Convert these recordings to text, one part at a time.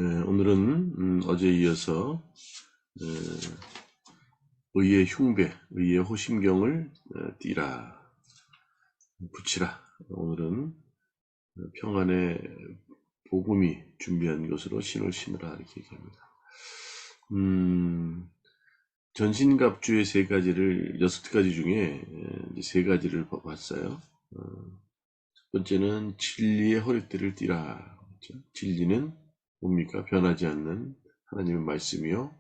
오늘은 어제에 이어서 의의 흉배, 의의 호심경을 띠라, 붙이라. 오늘은 평안의 복음이 준비한 것으로 신을 신으라 이렇게 얘기합니다. 전신갑주의 세 가지를 6가지 중에 이제 3가지를 봤어요. 첫 번째는 진리의 허리띠를 띠라. 그렇죠? 진리는 뭡니까? 변하지 않는 하나님의 말씀이요,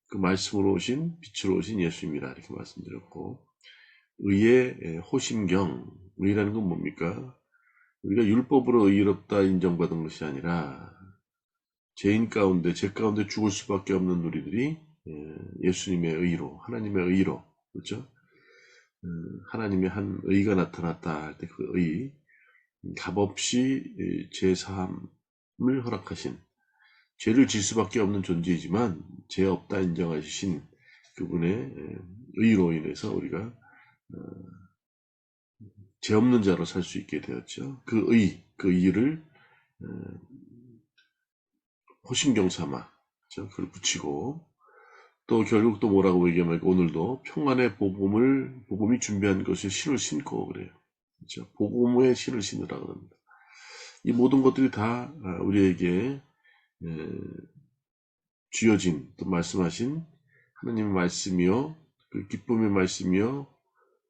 그 말씀으로 오신, 빛으로 오신 예수입니다. 이렇게 말씀드렸고, 의의 호심경, 의라는 건 뭡니까? 우리가 율법으로 의롭다 인정받은 것이 아니라 죄인 가운데, 죄 가운데 죽을 수밖에 없는 우리들이 예수님의 의로, 하나님의 의로, 그렇죠? 하나님의 한 의가 나타났다 할 때 그 의, 값없이 죄사함을 허락하신, 죄를 질 수밖에 없는 존재이지만 죄 없다 인정하신 그분의 의로 인해서 우리가 죄 없는 자로 살 수 있게 되었죠. 그 의를 호심경 삼아 그걸 붙이고, 또 결국 또 뭐라고 얘기하면 오늘도 평안의 복음이 준비한 것이 신을 신고 그래요. 그렇죠? 복음의 신을 신으라 그럽니다. 이 모든 것들이 다 우리에게 주어진, 또 말씀하신 하나님의 말씀이요, 그 기쁨의 말씀이요,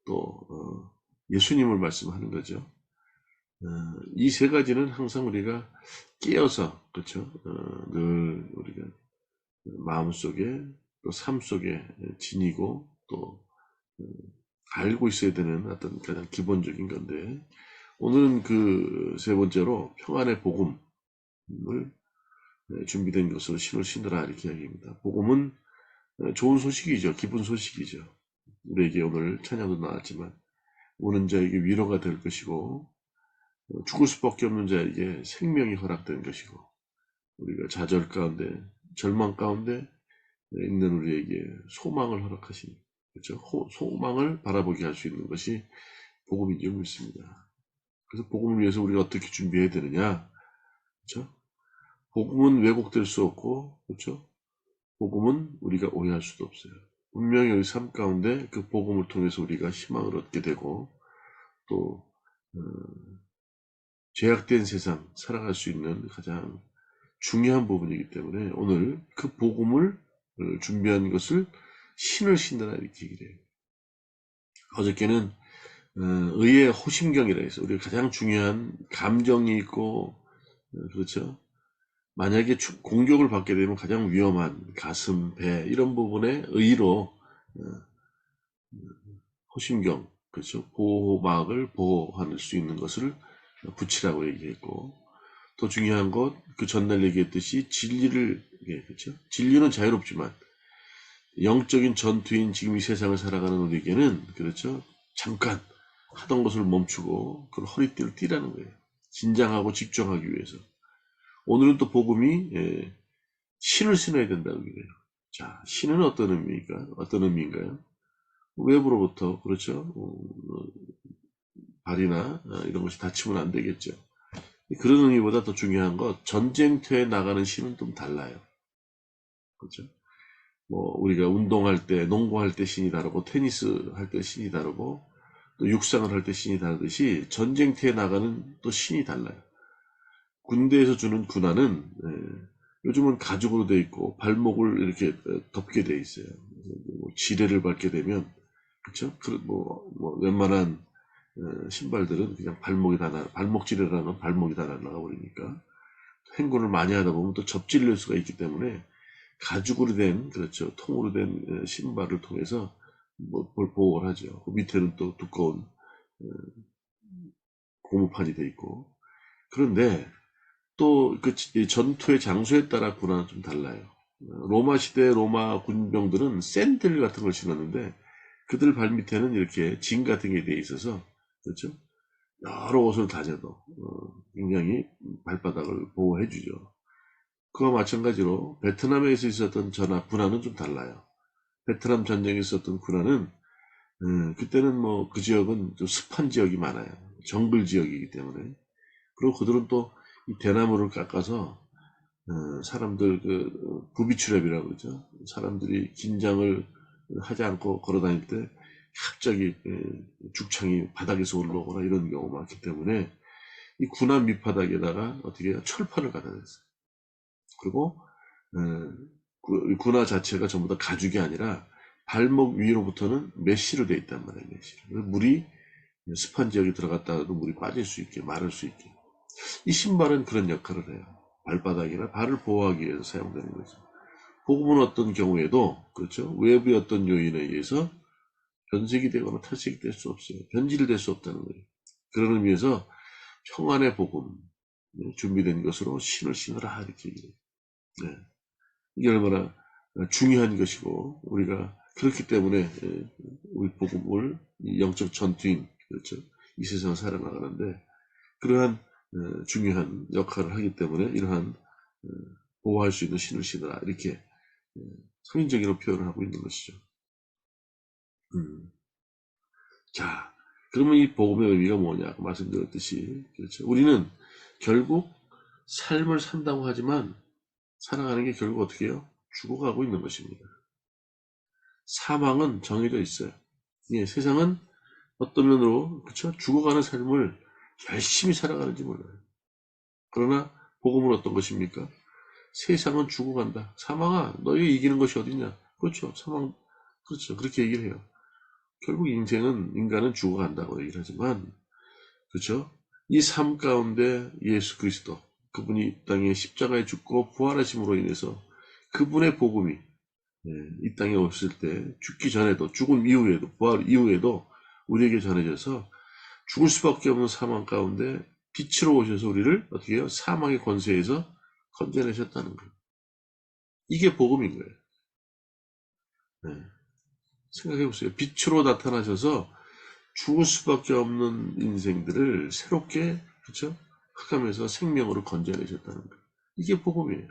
또 예수님을 말씀하는 거죠. 이 3가지는 항상 우리가 깨어서, 그렇죠? 늘 우리가 마음속에 또 삶 속에 지니고 또 알고 있어야 되는 어떤 가장 기본적인 건데, 오늘은 그 3번째로 평안의 복음을 준비된 것으로 신을 신으라 이렇게 이야기합니다. 복음은 좋은 소식이죠. 기쁜 소식이죠. 우리에게 오늘 찬양도 나왔지만 우는 자에게 위로가 될 것이고, 죽을 수밖에 없는 자에게 생명이 허락된 것이고, 우리가 좌절 가운데, 절망 가운데 있는 우리에게 소망을 허락하신, 그렇죠? 소망을 바라보게 할 수 있는 것이 복음인 줄 믿습니다. 그래서 복음을 위해서 우리가 어떻게 준비해야 되느냐, 그렇죠? 복음은 왜곡될 수 없고, 그렇죠? 복음은 우리가 오해할 수도 없어요. 분명히 우리 삶 가운데 그 복음을 통해서 우리가 희망을 얻게 되고, 또 죄악된 세상 살아갈 수 있는 가장 중요한 부분이기 때문에 오늘 그 복음을 준비한 것을 신을 신으라 이렇게 얘기를 해요. 어저께는 의의 호심경이라 해서 우리가 가장 중요한 감정이 있고, 그렇죠? 만약에 공격을 받게 되면 가장 위험한 가슴, 배 이런 부분에 의로 호심경, 그렇죠? 보호막을 보호할 수 있는 것을 붙이라고 얘기했고, 더 중요한 것, 그 전날 얘기했듯이 진리를, 그렇죠? 진리는 자유롭지만 영적인 전투인 지금 이 세상을 살아가는 우리에게는, 그렇죠? 잠깐 하던 것을 멈추고 그 허리띠를 띠라는 거예요. 긴장하고 집중하기 위해서. 오늘은 또 복음이 신을 신어야 된다고 얘기해요. 자, 신은 어떤 의미인가요? 외부로부터, 그렇죠? 발이나 이런 것이 다치면 안 되겠죠. 그런 의미보다 더 중요한 것, 전쟁터에 나가는 신은 좀 달라요. 그렇죠? 뭐 우리가 운동할 때, 농구할 때 신이 다르고, 테니스 할 때 신이 다르고, 또 육상을 할 때 신이 다르듯이 전쟁터에 나가는 또 신이 달라요. 군대에서 주는 군화는 요즘은 가죽으로 돼 있고 발목을 이렇게 덮게 돼 있어요. 뭐 지뢰를 밟게 되면, 그렇죠? 뭐 웬만한 신발들은 그냥 발목질이라는 발목이 다 날아가 버리니까, 행군을 많이 하다 보면 또 접질릴 수가 있기 때문에 가죽으로 된, 그렇죠, 통으로 된 신발을 통해서 뭐 보호를 하죠. 그 밑에는 또 두꺼운 고무판이 돼 있고. 그런데 또 그 전투의 장소에 따라 군화는 좀 달라요. 로마 시대 로마 군병들은 샌들 같은 걸 신었는데 그들 발 밑에는 이렇게 진 같은 게 돼 있어서, 그렇죠? 여러 옷을 다녀도 굉장히 발바닥을 보호해 주죠. 그와 마찬가지로 베트남에서 있었던 군화는 좀 달라요. 베트남 전쟁에 있었던 군화는 그때는 뭐 그 지역은 좀 습한 지역이 많아요. 정글 지역이기 때문에. 그리고 그들은 또 이 대나무를 깎아서 사람들 부비추랩이라고 그러죠. 사람들이 긴장을 하지 않고 걸어다닐 때 갑자기 죽창이 바닥에서 올라오거나 이런 경우가 많기 때문에 이 군화 밑바닥에다가 어떻게 해요? 철판을 갖다 댔어요. 그리고 군화 자체가 전부 다 가죽이 아니라 발목 위로부터는 메쉬로 되어 있단 말이에요. 메쉬로. 물이 습한 지역에 들어갔다가도 물이 빠질 수 있게, 마를 수 있게. 이 신발은 그런 역할을 해요. 발바닥이나 발을 보호하기 위해서 사용되는 거죠. 복음은 어떤 경우에도 그렇죠. 외부의 어떤 요인에 의해서 변색이 되거나 탈색이 될 수 없어요. 변질될 수 없다는 거예요. 그런 의미에서 평안의 복음 준비된 것으로 신을 신으라 이렇게 얘기해요. 네. 이게 얼마나 중요한 것이고 우리가 그렇기 때문에 우리 복음을 영적 전투인 그렇죠. 이 세상을 살아나가는데 그러한 중요한 역할을 하기 때문에 이러한 보호할 수 있는 신을 신으라 이렇게 성인적으로 표현을 하고 있는 것이죠. 자, 그러면 이 복음의 의미가 뭐냐 말씀드렸듯이 그렇죠. 우리는 결국 삶을 산다고 하지만 살아가는 게 결국 어떻게 해요? 죽어가고 있는 것입니다. 사망은 정해져 있어요. 예, 세상은 어떤 면으로 그렇죠? 죽어가는 삶을 열심히 살아가는지 몰라요. 그러나 복음은 어떤 것입니까? 세상은 죽어간다. 사망아, 너희 이기는 것이 어디냐? 그렇죠. 사망, 그렇죠. 그렇게 얘기를 해요. 결국 인간은 죽어간다고 얘기를 하지만, 그렇죠. 이 삶 가운데 예수 그리스도, 그분이 이 땅에 십자가에 죽고 부활하심으로 인해서 그분의 복음이 이 땅에 오실 때 죽기 전에도, 죽음 이후에도, 부활 이후에도 우리에게 전해져서 죽을 수밖에 없는 사망 가운데 빛으로 오셔서 우리를 어떻게 해요? 사망의 권세에서 건져내셨다는 거예요. 이게 복음인 거예요. 네. 생각해 보세요. 빛으로 나타나셔서 죽을 수밖에 없는 인생들을 새롭게 그렇죠? 흑암에서 생명으로 건져내셨다는 거예요. 이게 복음이에요.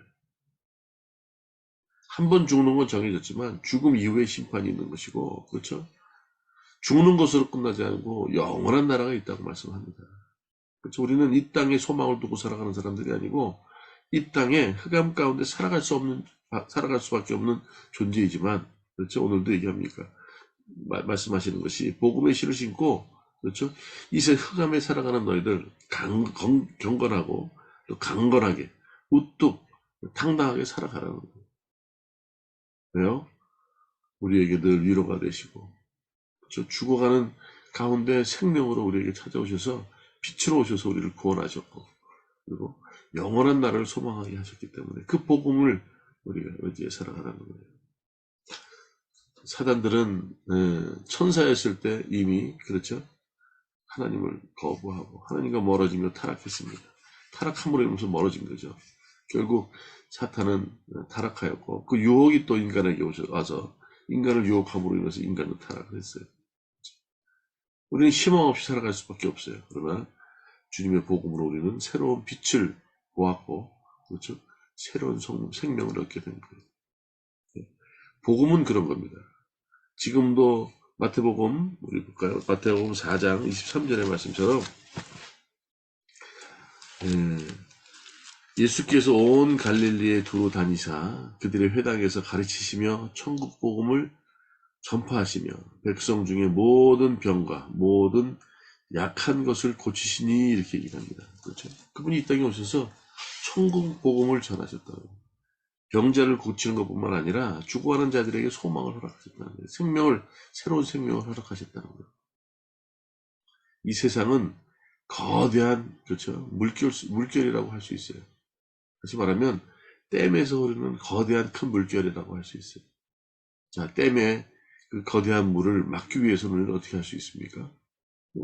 한 번 죽는 건 정해졌지만 죽음 이후에 심판이 있는 것이고 그렇죠? 죽는 것으로 끝나지 않고 영원한 나라가 있다고 말씀합니다. 그렇죠? 우리는 이 땅에 소망을 두고 살아가는 사람들이 아니고 이 땅에 흑암 가운데 살아갈 수밖에 없는 존재이지만 그렇죠? 오늘도 얘기합니까? 말씀하시는 것이 복음의 씨를 신고 그렇죠? 이세 흑암에 살아가는 너희들 경건하고 또 강건하게 우뚝 당당하게 살아가라는 거예요. 왜요? 우리에게 늘 위로가 되시고 그렇죠? 죽어가는 가운데 생명으로 우리에게 찾아오셔서 빛으로 오셔서 우리를 구원하셨고 그리고 영원한 나라를 소망하게 하셨기 때문에 그 복음을 우리가 의지해 살아가라는 거예요. 사단들은 천사였을 때 이미 그렇죠? 하나님을 거부하고 하나님과 멀어지며 타락했습니다. 타락함으로 인해서 멀어진 거죠. 결국 사탄은 타락하였고 그 유혹이 또 인간에게 와서 인간을 유혹함으로 인해서 인간은 타락을 했어요. 우리는 희망 없이 살아갈 수밖에 없어요. 그러나 주님의 복음으로 우리는 새로운 빛을 보았고 그렇죠? 새로운 생명을 얻게 된 거예요. 복음은 그런 겁니다. 지금도 마태복음 우리 볼까요? 마태복음 4장 23절의 말씀처럼 예수께서 온 갈릴리에 두루 다니사 그들의 회당에서 가르치시며 천국 복음을 전파하시며 백성 중에 모든 병과 모든 약한 것을 고치시니 이렇게 얘기합니다. 그렇죠? 그분이 이 땅에 오셔서 천국 복음을 전하셨다고. 병자를 고치는 것뿐만 아니라 죽어가는 자들에게 소망을 허락하셨다는 거예요. 새로운 생명을 허락하셨다는 거예요. 이 세상은 거대한 그렇죠? 물결이라고 할 수 있어요. 다시 말하면 댐에서 흐르는 거대한 큰 물결이라고 할 수 있어요. 자, 댐에 그 거대한 물을 막기 위해서는 우리는 어떻게 할 수 있습니까? 네.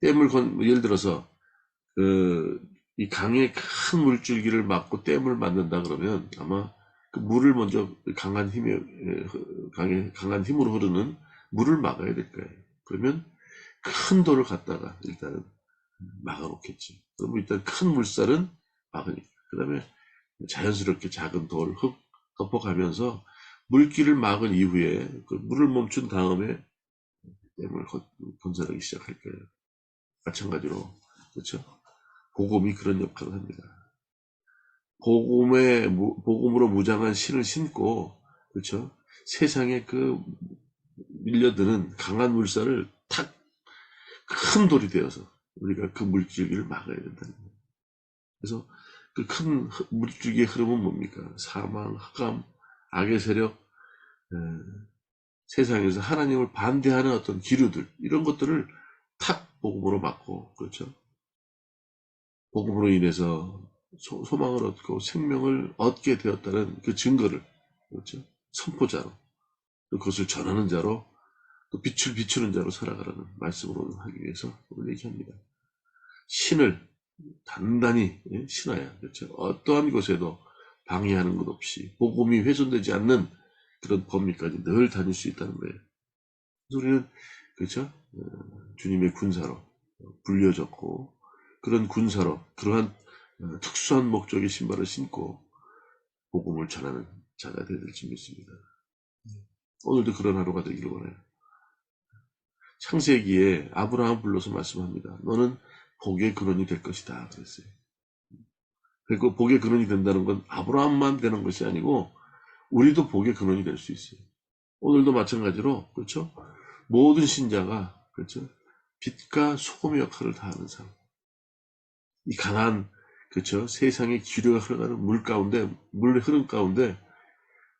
예를 들어서 이 강의 큰 물줄기를 막고 댐을 만든다 그러면 아마 그 물을 먼저 강한 힘으로 흐르는 물을 막아야 될 거예요. 그러면 큰 돌을 갖다가 일단은 막아놓겠지. 그러면 일단 큰 물살은 막으니까. 그 다음에 자연스럽게 작은 돌, 흙 덮어가면서 물길을 막은 이후에 그 물을 멈춘 다음에 댐을 건설하기 시작할 거예요. 마찬가지로 그렇죠? 복음이 그런 역할을 합니다. 복음으로 무장한 신을 신고, 그렇죠? 세상에 그 밀려드는 강한 물살을 탁 큰 돌이 되어서 우리가 그 물줄기를 막아야 된다는 거예요. 그래서 그 큰 물줄기의 흐름은 뭡니까? 사망, 흑암, 악의 세력, 세상에서 하나님을 반대하는 어떤 기류들, 이런 것들을 탁 복음으로 막고, 그렇죠? 복음으로 인해서 소망을 얻고 생명을 얻게 되었다는 그 증거를, 그렇죠? 선포자로, 또 그것을 전하는 자로, 또 빛을 비추는 자로 살아가라는 말씀으로 하기 위해서 오늘 얘기합니다. 신을 단단히 신어야, 그렇죠? 어떠한 곳에도 방해하는 것 없이 복음이 훼손되지 않는 그런 범위까지 늘 다닐 수 있다는 거예요. 그래서 우리는, 그렇죠? 주님의 군사로 불려졌고, 그런 군사로 그러한 특수한 목적의 신발을 신고 복음을 전하는 자가 되야 될지 믿습니다. 오늘도 그런 하루가 되기를 원해요. 창세기에 아브라함 불러서 말씀합니다. 너는 복의 근원이 될 것이다 그랬어요. 그리고 복의 근원이 된다는 건 아브라함만 되는 것이 아니고 우리도 복의 근원이 될 수 있어요. 오늘도 마찬가지로, 그렇죠? 모든 신자가, 그렇죠? 빛과 소금의 역할을 다하는 삶. 이 강한, 그렇죠? 세상의 기류가 흘러가는 물 가운데, 물의 흐름 가운데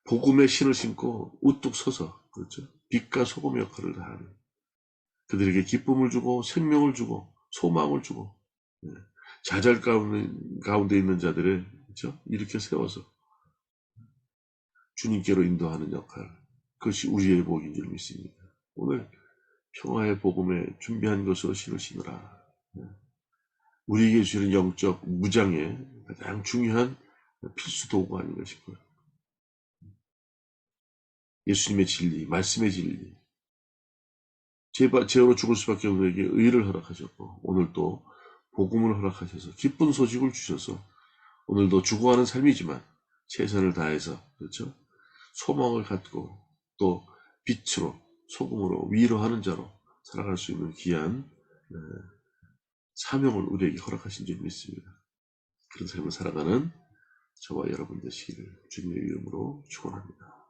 복음의 신을 신고 우뚝 서서, 그렇죠? 빛과 소금의 역할을 다하는, 그들에게 기쁨을 주고 생명을 주고 소망을 주고, 좌절 가운데 있는 자들을, 그렇죠? 일으켜 세워서 주님께로 인도하는 역할, 그것이 우리의 복인 줄 믿습니다. 오늘 평화의 복음에 준비한 것으로 신을 신으라. 우리에게 주는 영적 무장의 가장 중요한 필수 도구가 아닌가 싶어요. 예수님의 진리, 말씀의 진리, 죄로 죽을 수밖에 없는 우리에게 의를 허락하셨고, 오늘 또 복음을 허락하셔서 기쁜 소식을 주셔서 오늘도 죽어가는 삶이지만 최선을 다해서, 그렇죠? 소망을 갖고 또 빛으로 소금으로 위로하는 자로 살아갈 수 있는 귀한 사명을 우리에게 허락하신 줄 믿습니다. 그런 삶을 살아가는 저와 여러분 되시기를 주님의 이름으로 축원합니다.